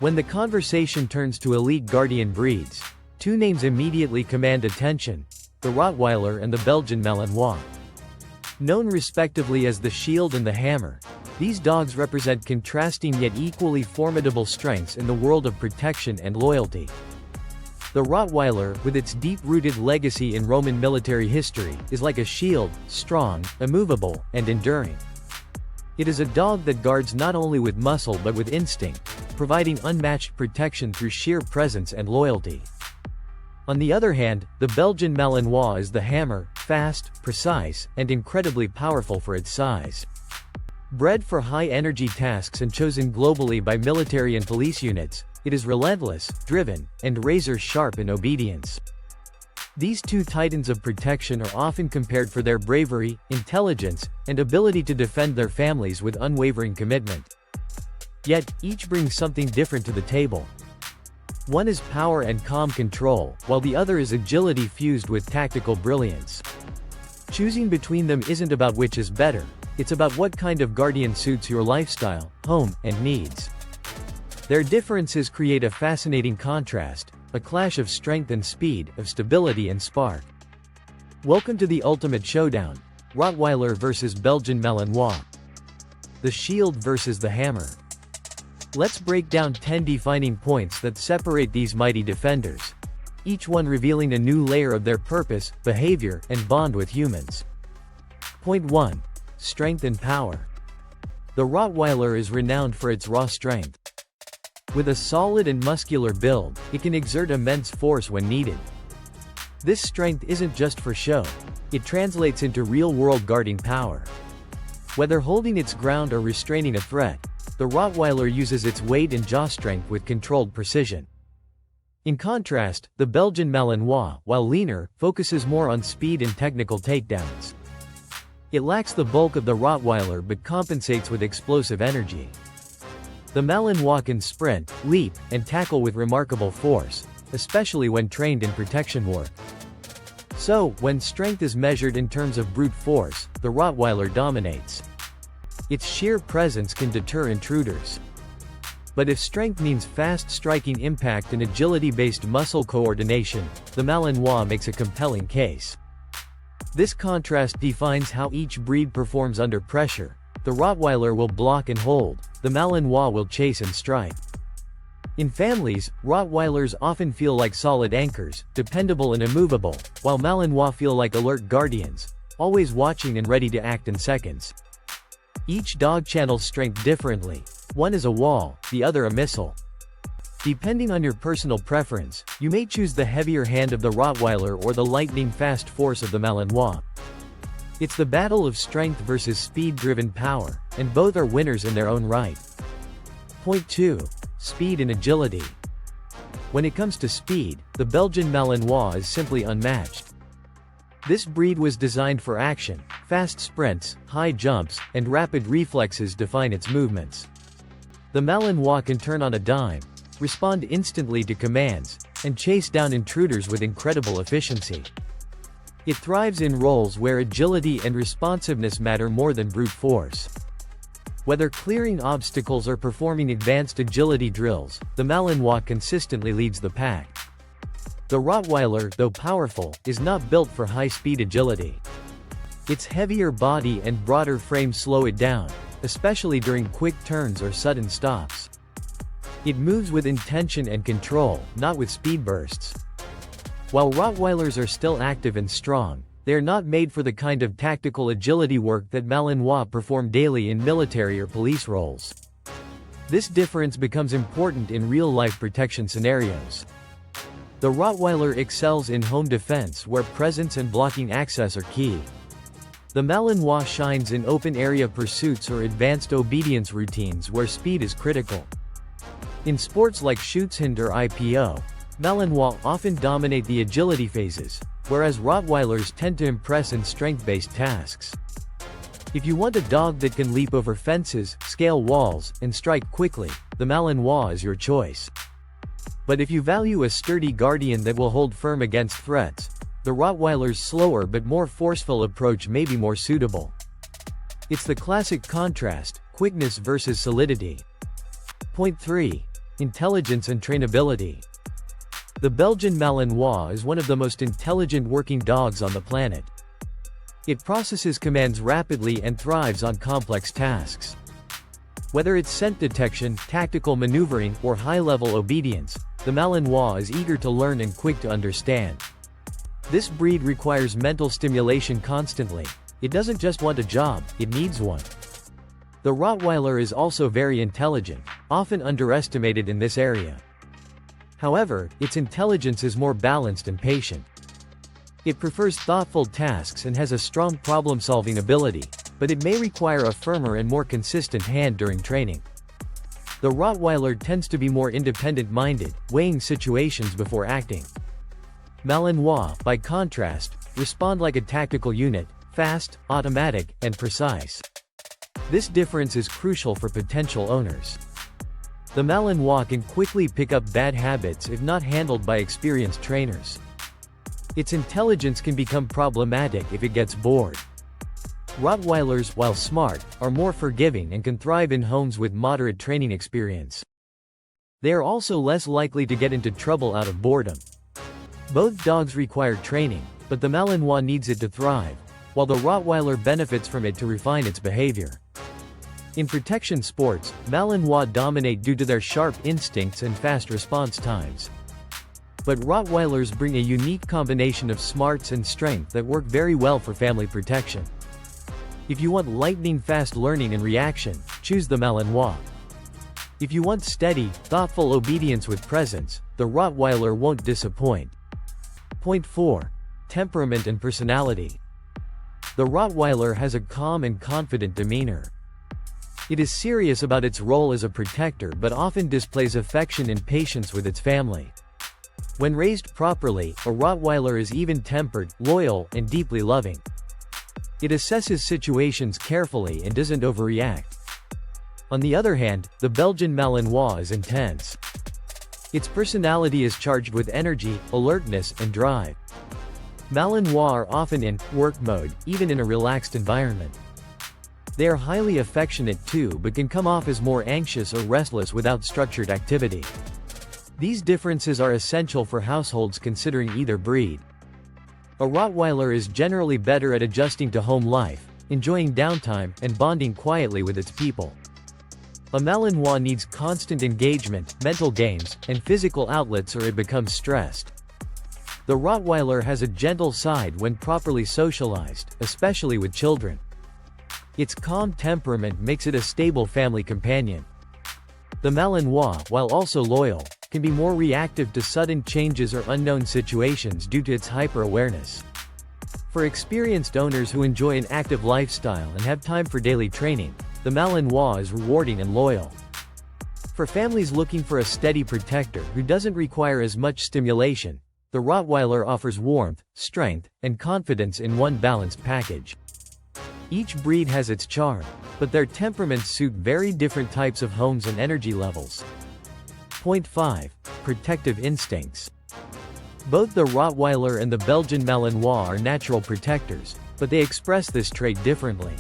When the conversation turns to elite guardian breeds, two names immediately command attention: the Rottweiler and the Belgian Malinois. Known respectively as the Shield and the Hammer, these dogs represent contrasting yet equally formidable strengths in the world of protection and loyalty. The Rottweiler, with its deep-rooted legacy in Roman military history, is like a shield, strong, immovable, and enduring. It is a dog that guards not only with muscle but with instinct, providing unmatched protection through sheer presence and loyalty. On the other hand, the Belgian Malinois is the Hammer, fast, precise, and incredibly powerful for its size. Bred for high-energy tasks and chosen globally by military and police units, it is relentless, driven, and razor-sharp in obedience. These two titans of protection are often compared for their bravery, intelligence, and ability to defend their families with unwavering commitment. Yet, each brings something different to the table. One is power and calm control, while the other is agility fused with tactical brilliance. Choosing between them isn't about which is better, it's about what kind of guardian suits your lifestyle, home, and needs. Their differences create a fascinating contrast, a clash of strength and speed, of stability and spark. Welcome to the ultimate showdown: Rottweiler versus Belgian Malinois. The Shield versus the Hammer. Let's break down 10 defining points that separate these mighty defenders, each one revealing a new layer of their purpose, behavior, and bond with humans. Point 1. Strength and power. The Rottweiler is renowned for its raw strength. With a solid and muscular build, it can exert immense force when needed. This strength isn't just for show, it translates into real-world guarding power. Whether holding its ground or restraining a threat, the Rottweiler uses its weight and jaw strength with controlled precision. In contrast, the Belgian Malinois, while leaner, focuses more on speed and technical takedowns. It lacks the bulk of the Rottweiler but compensates with explosive energy. The Malinois can sprint, leap, and tackle with remarkable force, especially when trained in protection work. So, when strength is measured in terms of brute force, the Rottweiler dominates. Its sheer presence can deter intruders. But if strength means fast striking impact and agility-based muscle coordination, the Malinois makes a compelling case. This contrast defines how each breed performs under pressure. The Rottweiler will block and hold, the Malinois will chase and strike. In families, Rottweilers often feel like solid anchors, dependable and immovable, while Malinois feel like alert guardians, always watching and ready to act in seconds. Each dog channels strength differently. One is a wall, the other a missile. Depending on your personal preference, you may choose the heavier hand of the Rottweiler or the lightning-fast force of the Malinois. It's the battle of strength versus speed-driven power, and both are winners in their own right. Point 2. Speed and agility. When it comes to speed, the Belgian Malinois is simply unmatched. This breed was designed for action. Fast sprints, high jumps, and rapid reflexes define its movements. The Malinois can turn on a dime, respond instantly to commands, and chase down intruders with incredible efficiency. It thrives in roles where agility and responsiveness matter more than brute force. Whether clearing obstacles or performing advanced agility drills, the Malinois consistently leads the pack. The Rottweiler, though powerful, is not built for high-speed agility. Its heavier body and broader frame slow it down, especially during quick turns or sudden stops. It moves with intention and control, not with speed bursts. While Rottweilers are still active and strong, they are not made for the kind of tactical agility work that Malinois perform daily in military or police roles. This difference becomes important in real-life protection scenarios. The Rottweiler excels in home defense where presence and blocking access are key. The Malinois shines in open-area pursuits or advanced obedience routines where speed is critical. In sports like Schutzhund or IPO, Malinois often dominate the agility phases, whereas Rottweilers tend to impress in strength-based tasks. If you want a dog that can leap over fences, scale walls, and strike quickly, the Malinois is your choice. But if you value a sturdy guardian that will hold firm against threats, the Rottweiler's slower but more forceful approach may be more suitable. It's the classic contrast, quickness versus solidity. Point 3. Intelligence and trainability. The Belgian Malinois is one of the most intelligent working dogs on the planet. It processes commands rapidly and thrives on complex tasks. Whether it's scent detection, tactical maneuvering, or high-level obedience, the Malinois is eager to learn and quick to understand. This breed requires mental stimulation constantly. It doesn't just want a job, it needs one. The Rottweiler is also very intelligent, often underestimated in this area. However, its intelligence is more balanced and patient. It prefers thoughtful tasks and has a strong problem-solving ability, but it may require a firmer and more consistent hand during training. The Rottweiler tends to be more independent-minded, weighing situations before acting. Malinois, by contrast, respond like a tactical unit, fast, automatic, and precise. This difference is crucial for potential owners. The Malinois can quickly pick up bad habits if not handled by experienced trainers. Its intelligence can become problematic if it gets bored. Rottweilers, while smart, are more forgiving and can thrive in homes with moderate training experience. They are also less likely to get into trouble out of boredom. Both dogs require training, but the Malinois needs it to thrive, while the Rottweiler benefits from it to refine its behavior. In protection sports, Malinois dominate due to their sharp instincts and fast response times. But Rottweilers bring a unique combination of smarts and strength that work very well for family protection. If you want lightning-fast learning and reaction, choose the Malinois. If you want steady, thoughtful obedience with presence, the Rottweiler won't disappoint. Point 4. Temperament and personality. The Rottweiler has a calm and confident demeanor. It is serious about its role as a protector but often displays affection and patience with its family. When raised properly, a Rottweiler is even-tempered, loyal, and deeply loving. It assesses situations carefully and doesn't overreact. On the other hand, the Belgian Malinois is intense. Its personality is charged with energy, alertness, and drive. Malinois are often in work mode, even in a relaxed environment. They are highly affectionate too but can come off as more anxious or restless without structured activity. These differences are essential for households considering either breed. A Rottweiler is generally better at adjusting to home life, enjoying downtime, and bonding quietly with its people. A Malinois needs constant engagement, mental games, and physical outlets or it becomes stressed. The Rottweiler has a gentle side when properly socialized, especially with children. Its calm temperament makes it a stable family companion. The Malinois, while also loyal, can be more reactive to sudden changes or unknown situations due to its hyper-awareness. For experienced owners who enjoy an active lifestyle and have time for daily training, the Malinois is rewarding and loyal. For families looking for a steady protector who doesn't require as much stimulation, the Rottweiler offers warmth, strength, and confidence in one balanced package. Each breed has its charm, but their temperaments suit very different types of homes and energy levels. Point 5. Protective instincts. Both the Rottweiler and the Belgian Malinois are natural protectors, but they express this trait differently.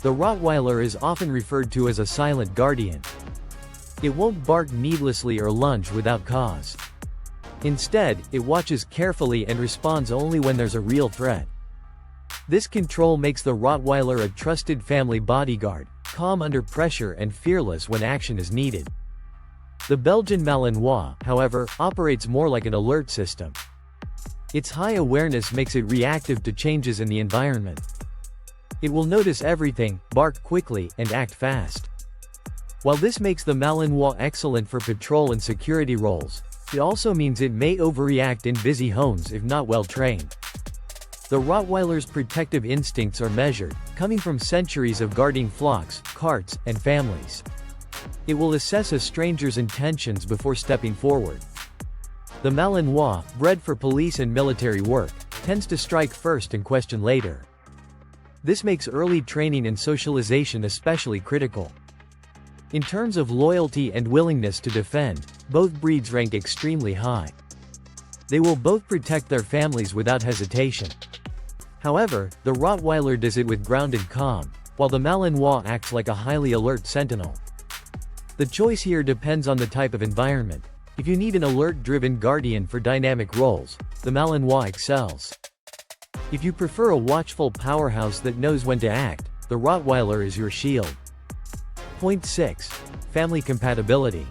The Rottweiler is often referred to as a silent guardian. It won't bark needlessly or lunge without cause. Instead, it watches carefully and responds only when there's a real threat. This control makes the Rottweiler a trusted family bodyguard, calm under pressure and fearless when action is needed. The Belgian Malinois, however, operates more like an alert system. Its high awareness makes it reactive to changes in the environment. It will notice everything, bark quickly, and act fast. While this makes the Malinois excellent for patrol and security roles, it also means it may overreact in busy homes if not well trained. The Rottweiler's protective instincts are measured, coming from centuries of guarding flocks, carts, and families. It will assess a stranger's intentions before stepping forward. The Malinois, bred for police and military work, tends to strike first and question later. This makes early training and socialization especially critical. In terms of loyalty and willingness to defend, both breeds rank extremely high. They will both protect their families without hesitation. However, the Rottweiler does it with grounded calm, while the Malinois acts like a highly alert sentinel. The choice here depends on the type of environment. If you need an alert-driven guardian for dynamic roles, the Malinois excels. If you prefer a watchful powerhouse that knows when to act, the Rottweiler is your shield. Point 6. Family compatibility.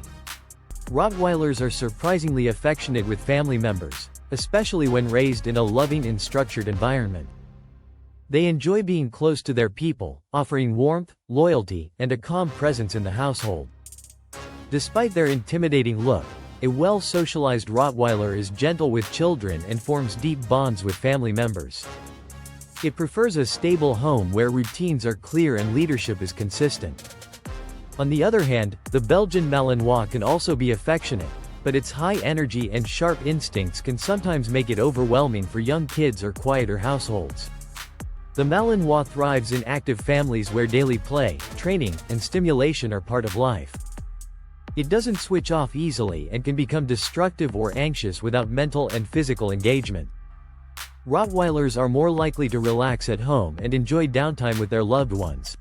Rottweilers are surprisingly affectionate with family members, especially when raised in a loving and structured environment. They enjoy being close to their people, offering warmth, loyalty, and a calm presence in the household. Despite their intimidating look, a well-socialized Rottweiler is gentle with children and forms deep bonds with family members. It prefers a stable home where routines are clear and leadership is consistent. On the other hand, the Belgian Malinois can also be affectionate, but its high energy and sharp instincts can sometimes make it overwhelming for young kids or quieter households. The Malinois thrives in active families where daily play, training, and stimulation are part of life. It doesn't switch off easily and can become destructive or anxious without mental and physical engagement. Rottweilers are more likely to relax at home and enjoy downtime with their loved ones.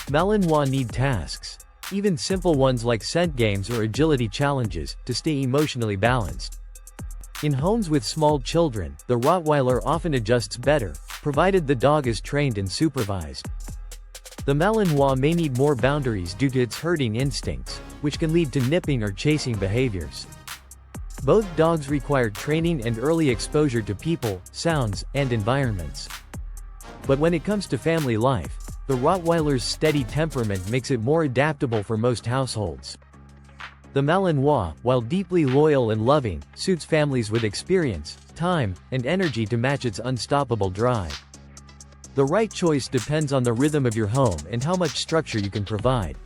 Malinois need tasks, even simple ones like scent games or agility challenges, to stay emotionally balanced. In homes with small children, the Rottweiler often adjusts better, provided the dog is trained and supervised. The Malinois may need more boundaries due to its herding instincts, which can lead to nipping or chasing behaviors. Both dogs require training and early exposure to people, sounds, and environments. But when it comes to family life, the Rottweiler's steady temperament makes it more adaptable for most households. The Malinois, while deeply loyal and loving, suits families with experience, time, and energy to match its unstoppable drive. The right choice depends on the rhythm of your home and how much structure you can provide.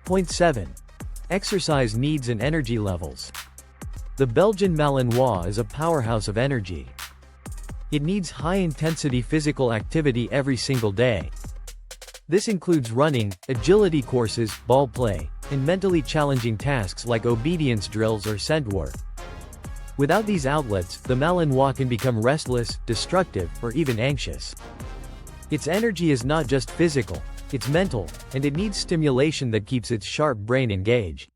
Point 7. Exercise needs and energy levels. The Belgian Malinois is a powerhouse of energy. It needs high-intensity physical activity every single day. This includes running, agility courses, ball play, and mentally challenging tasks like obedience drills or scent work. Without these outlets, the Malinois can become restless, destructive, or even anxious. Its energy is not just physical, it's mental, and it needs stimulation that keeps its sharp brain engaged.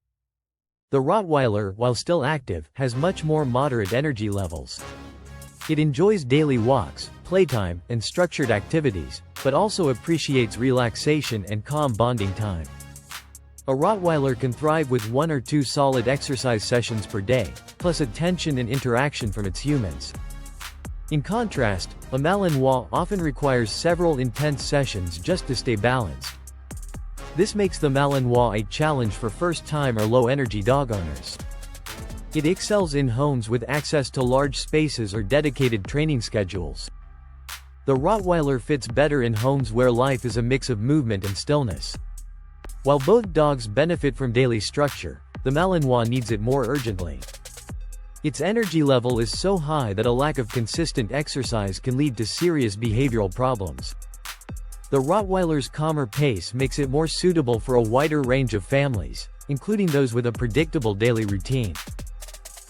The Rottweiler, while still active, has much more moderate energy levels. It enjoys daily walks, playtime, and structured activities, but also appreciates relaxation and calm bonding time. A Rottweiler can thrive with 1 or 2 solid exercise sessions per day, plus attention and interaction from its humans. In contrast, a Malinois often requires several intense sessions just to stay balanced. This makes the Malinois a challenge for first-time or low-energy dog owners. It excels in homes with access to large spaces or dedicated training schedules. The Rottweiler fits better in homes where life is a mix of movement and stillness. While both dogs benefit from daily structure, the Malinois needs it more urgently. Its energy level is so high that a lack of consistent exercise can lead to serious behavioral problems. The Rottweiler's calmer pace makes it more suitable for a wider range of families, including those with a predictable daily routine.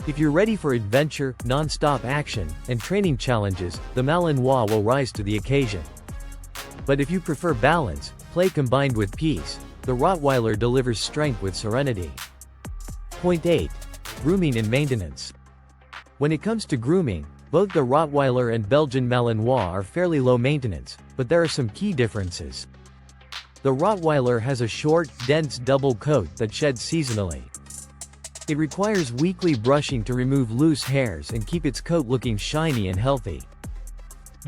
If you're ready for adventure, non-stop action, and training challenges, the Malinois will rise to the occasion. But if you prefer balance, play combined with peace, the Rottweiler delivers strength with serenity. Point 8. Grooming and maintenance. When it comes to grooming, both the Rottweiler and Belgian Malinois are fairly low maintenance, but there are some key differences. The Rottweiler has a short, dense double coat that sheds seasonally. It requires weekly brushing to remove loose hairs and keep its coat looking shiny and healthy.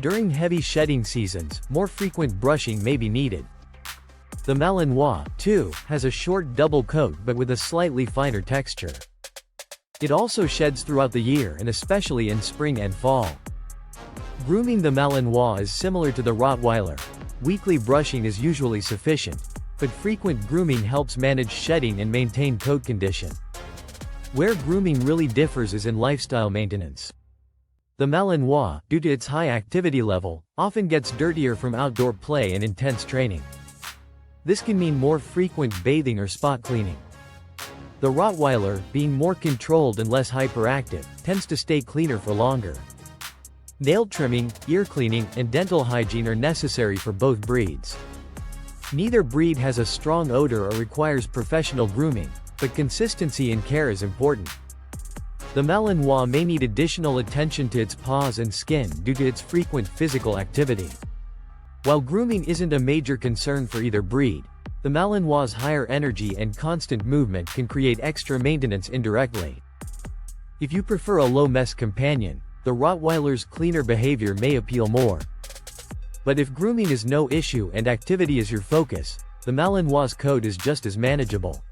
During heavy shedding seasons, more frequent brushing may be needed. The Malinois, too, has a short double coat but with a slightly finer texture. It also sheds throughout the year and especially in spring and fall. Grooming the Malinois is similar to the Rottweiler. Weekly brushing is usually sufficient, but frequent grooming helps manage shedding and maintain coat condition. Where grooming really differs is in lifestyle maintenance. The Malinois, due to its high activity level, often gets dirtier from outdoor play and intense training. This can mean more frequent bathing or spot cleaning. The Rottweiler, being more controlled and less hyperactive, tends to stay cleaner for longer. Nail trimming, ear cleaning, and dental hygiene are necessary for both breeds. Neither breed has a strong odor or requires professional grooming, but consistency in care is important. The Malinois may need additional attention to its paws and skin due to its frequent physical activity. While grooming isn't a major concern for either breed, the Malinois' higher energy and constant movement can create extra maintenance indirectly. If you prefer a low-mess companion, the Rottweiler's cleaner behavior may appeal more. But if grooming is no issue and activity is your focus, the Malinois' coat is just as manageable.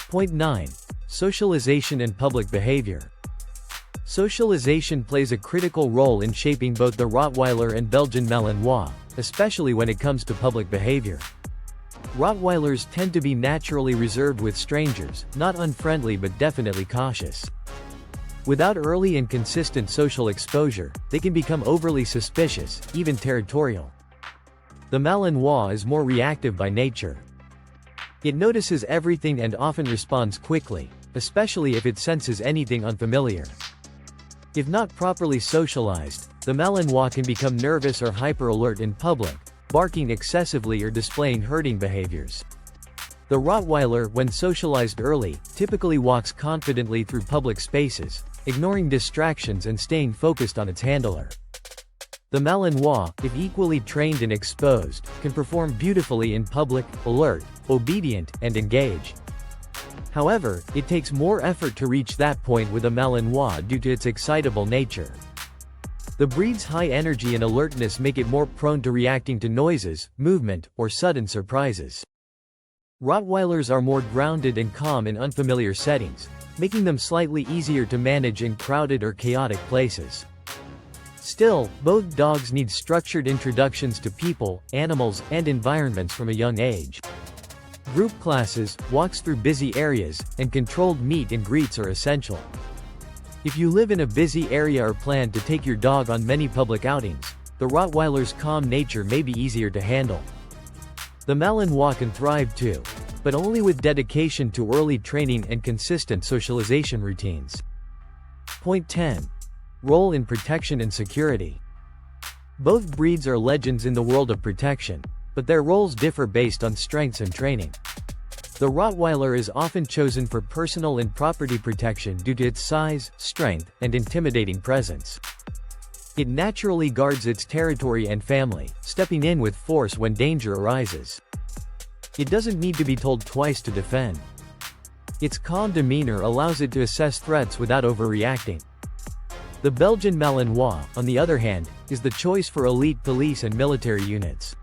Point 9. Socialization and public behavior. Socialization plays a critical role in shaping both the Rottweiler and Belgian Malinois, especially when it comes to public behavior. Rottweilers tend to be naturally reserved with strangers, not unfriendly but definitely cautious. Without early and consistent social exposure, they can become overly suspicious, even territorial. The Malinois is more reactive by nature. It notices everything and often responds quickly, especially if it senses anything unfamiliar. If not properly socialized, the Malinois can become nervous or hyper-alert in public, barking excessively or displaying herding behaviors. The Rottweiler, when socialized early, typically walks confidently through public spaces, ignoring distractions and staying focused on its handler. The Malinois, if equally trained and exposed, can perform beautifully in public, alert, obedient, and engaged. However, it takes more effort to reach that point with a Malinois due to its excitable nature. The breed's high energy and alertness make it more prone to reacting to noises, movement, or sudden surprises. Rottweilers are more grounded and calm in unfamiliar settings, making them slightly easier to manage in crowded or chaotic places. Still, both dogs need structured introductions to people, animals, and environments from a young age. Group classes, walks through busy areas, and controlled meet and greets are essential. If you live in a busy area or plan to take your dog on many public outings, the Rottweiler's calm nature may be easier to handle. The Malinois can thrive too, but only with dedication to early training and consistent socialization routines. Point 10. Role in protection and security. Both breeds are legends in the world of protection, but their roles differ based on strengths and training. The Rottweiler is often chosen for personal and property protection due to its size, strength, and intimidating presence. It naturally guards its territory and family, stepping in with force when danger arises. It doesn't need to be told twice to defend. Its calm demeanor allows it to assess threats without overreacting. The Belgian Malinois, on the other hand, is the choice for elite police and military units.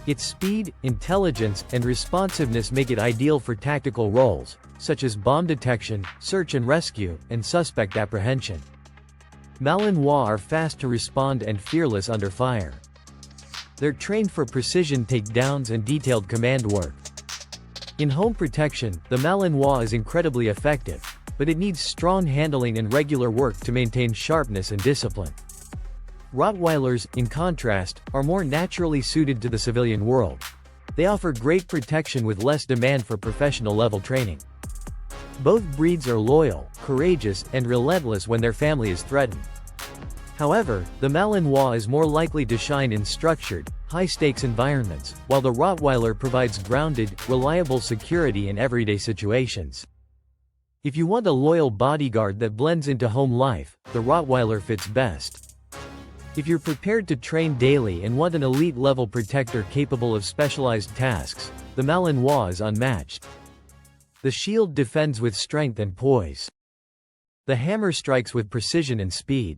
Its speed, intelligence, and responsiveness make it ideal for tactical roles, such as bomb detection, search and rescue, and suspect apprehension. Malinois are fast to respond and fearless under fire. They're trained for precision takedowns and detailed command work. In home protection, the Malinois is incredibly effective, but it needs strong handling and regular work to maintain sharpness and discipline. Rottweilers, in contrast, are more naturally suited to the civilian world. They offer great protection with less demand for professional-level training. Both breeds are loyal, courageous, and relentless when their family is threatened. However, the Malinois is more likely to shine in structured, high-stakes environments, while the Rottweiler provides grounded, reliable security in everyday situations. If you want a loyal bodyguard that blends into home life, the Rottweiler fits best. If you're prepared to train daily and want an elite-level protector capable of specialized tasks, the Malinois is unmatched. The shield defends with strength and poise. The hammer strikes with precision and speed.